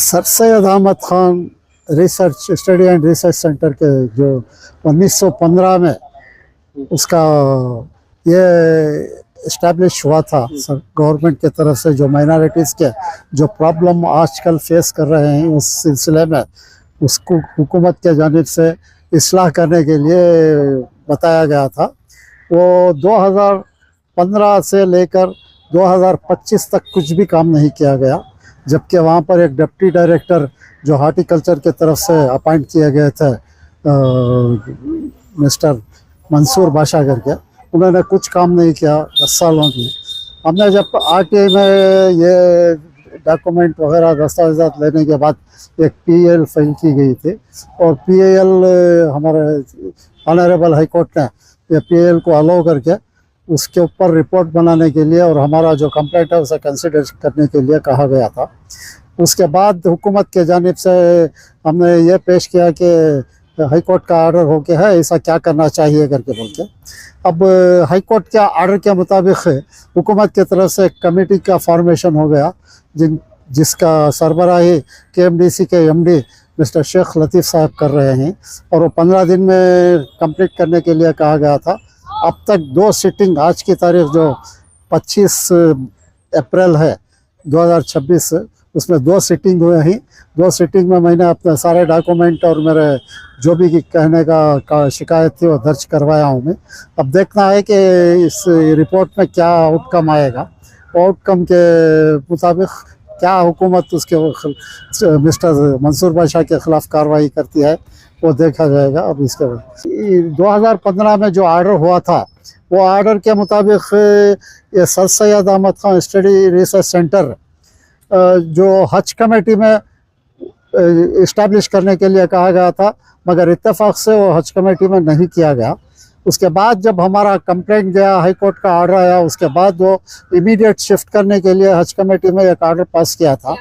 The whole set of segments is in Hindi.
Sir Syed Ahmad Khan research study and research centre के जो 1915 में उसका ये इस्टेब्लिश हुआ था सर गवर्नमेंट की तरफ से, जो माइनॉरिटीज़ के जो प्रॉब्लम आजकल फेस कर रहे हैं उस सिलसिले में उसको हुकूमत के जानिब से इस्लाह करने के लिए बताया गया था। वो 2015 से लेकर 2025 तक कुछ भी काम नहीं किया गया, जबकि वहाँ पर एक डिप्टी डायरेक्टर जो हार्टिकल्चर की तरफ से अपॉइंट किए गए थे मिस्टर मंसूर बादशाह करके, उन्होंने कुछ काम नहीं किया 10 सालों में। हमने जब आरटीआई में ये डॉक्यूमेंट वगैरह दस्तावेज़ात लेने के बाद एक पीएल फाइल की गई थी और पीएल हमारे ऑनरेबल हाई कोर्ट ने ये पीएल को अलाउ करके उसके ऊपर रिपोर्ट बनाने के लिए और हमारा जो कंप्लेंट है उसे कंसिडर करने के लिए कहा गया था। उसके बाद हुकूमत के जानिब से हमने ये पेश किया कि हाई कोर्ट का ऑर्डर हो के है, ऐसा क्या करना चाहिए करके बोल के। अब हाई कोर्ट के ऑर्डर के मुताबिक हुकूमत की तरफ से एक कमेटी का फॉर्मेशन हो गया जिसका सरबराही केएमडीसी के एमडी मिस्टर शेख लतीफ़ साहब कर रहे हैं और वो 15 दिन में कंप्लीट करने के लिए कहा गया था। अब तक 2 सिटिंग, आज की तारीख जो 25 अप्रैल है 2026, उसमें 2 सिटिंग हुए हैं। 2 सिटिंग में मैंने अपने सारे डॉक्यूमेंट और मेरे जो भी कहने का शिकायत थी वो दर्ज करवाया हूँ मैं। अब देखना है कि इस रिपोर्ट में क्या आउटकम आएगा, आउटकम के मुताबिक क्या हुकूमत उसके मिस्टर मंसूर बादशाह के ख़िलाफ़ कार्रवाई करती है वो देखा जाएगा। अब इसके बाद 2015 में जो ऑर्डर हुआ था वो ऑर्डर के मुताबिक ये Sir Syed Ahmad Khan study research centre जो हज कमेटी में इस्टेब्लिश करने के लिए कहा गया था, मगर इत्तेफाक से वो हज कमेटी में नहीं किया गया। उसके बाद जब हमारा कंप्लेंट गया, हाई कोर्ट का ऑर्डर आया, उसके बाद वो इमीडिएट शिफ्ट करने के लिए हज कमेटी में एक ऑर्डर पास किया था।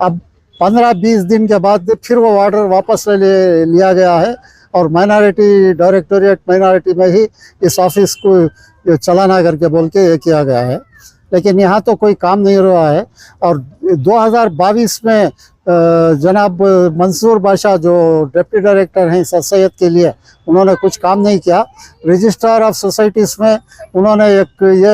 अब 15-20 दिन के बाद फिर वो ऑर्डर वापस लिया गया है और माइनॉरिटी डायरेक्टोरेट माइनॉरिटी में ही इस ऑफिस को चलाना करके बोल के ये किया गया है, लेकिन यहाँ तो कोई काम नहीं रहा है। और 2022 में जनाब मंसूर बादशाह जो डिप्टी डायरेक्टर हैं सर सैयद के लिए, उन्होंने कुछ काम नहीं किया। रजिस्ट्रार ऑफ सोसाइटीज़ में उन्होंने एक ये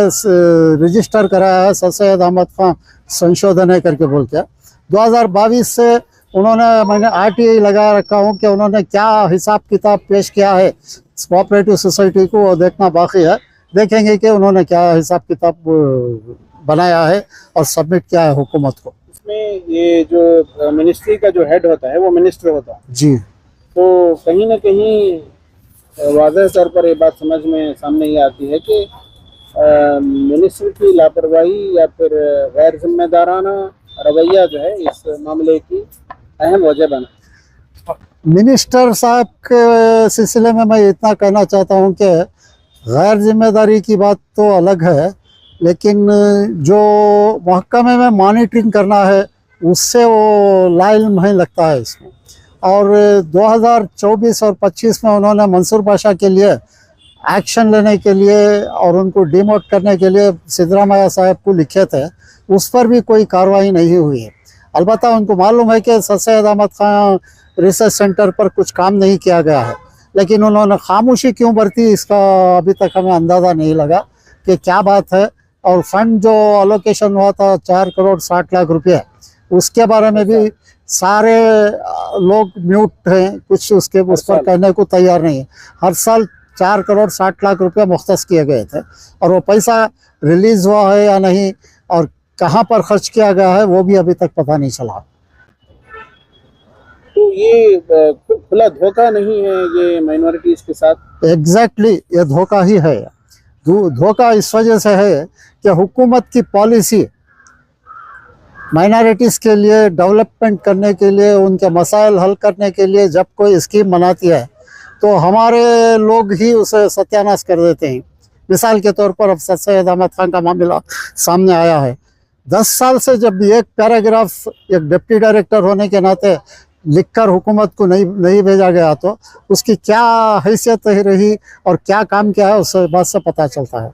रजिस्टर कराया है सर सैयद अहमद खान संशोधन है करके बोल के। 2022 से उन्होंने, मैंने आरटीआई लगा रखा हूँ कि उन्होंने क्या हिसाब किताब पेश किया है कोऑपरेटिव सोसाइटी को, वो देखना बाकी है। देखेंगे कि उन्होंने क्या हिसाब किताब बनाया है और सबमिट किया है हुकूमत को। इसमें ये जो मिनिस्ट्री का जो हेड होता है वो मिनिस्टर होता है जी, तो कहीं ना कहीं वाज़ेह तौर पर ये बात समझ में सामने ये आती है कि मिनिस्टर की लापरवाही या फिर गैर जिम्मेदाराना रवैया जो है इस मामले की अहम वजह बना। मिनिस्टर साहब के सिलसिले में मैं इतना कहना चाहता हूँ कि गैर जिम्मेदारी की बात तो अलग है, लेकिन जो महकमे में मॉनिटरिंग करना है उससे वो लाइल नहीं लगता है इसमें। और 2024 और 25 में उन्होंने मंसूर बादशाह के लिए एक्शन लेने के लिए और उनको डिमोट करने के लिए सिद्धरामैया साहब को लिखे थे, उस पर भी कोई कार्रवाई नहीं हुई है। अलबत्ता उनको मालूम है कि Sir Syed Ahmad Khan research centre पर कुछ काम नहीं किया गया है, लेकिन उन्होंने खामोशी क्यों बरती इसका अभी तक हमें अंदाज़ा नहीं लगा कि क्या बात है। और फंड जो अलोकेशन हुआ था 4 करोड़ 60 लाख रुपये, उसके बारे में भी सारे लोग म्यूट हैं, कुछ उसके उस पर कहने को तैयार नहीं है। हर साल 4 करोड़ 60 लाख रुपये मुख्तस किए गए थे और वो पैसा रिलीज़ हुआ है या नहीं और कहाँ पर खर्च किया गया है वो भी अभी तक पता नहीं चला। तो ये खुला धोखा नहीं है ये माइनॉरिटीज़ के साथ? एग्जैक्टली ये धोखा ही है। धोखा इस वजह से है कि हुकूमत की पॉलिसी माइनॉरिटीज़ के लिए डेवलपमेंट करने के लिए, उनके मसाइल हल करने के लिए जब कोई स्कीम बनाती है तो हमारे लोग ही उसे सत्यानाश कर देते हैं। मिसाल के तौर पर अब सर सैयद अहमद खान का मामला सामने आया है। 10 साल से जब एक पैराग्राफ एक डिप्टी डायरेक्टर होने के नाते लिखकर हुकूमत को नहीं भेजा गया तो उसकी क्या हैसियत रही और क्या काम किया है उस बात से पता चलता है।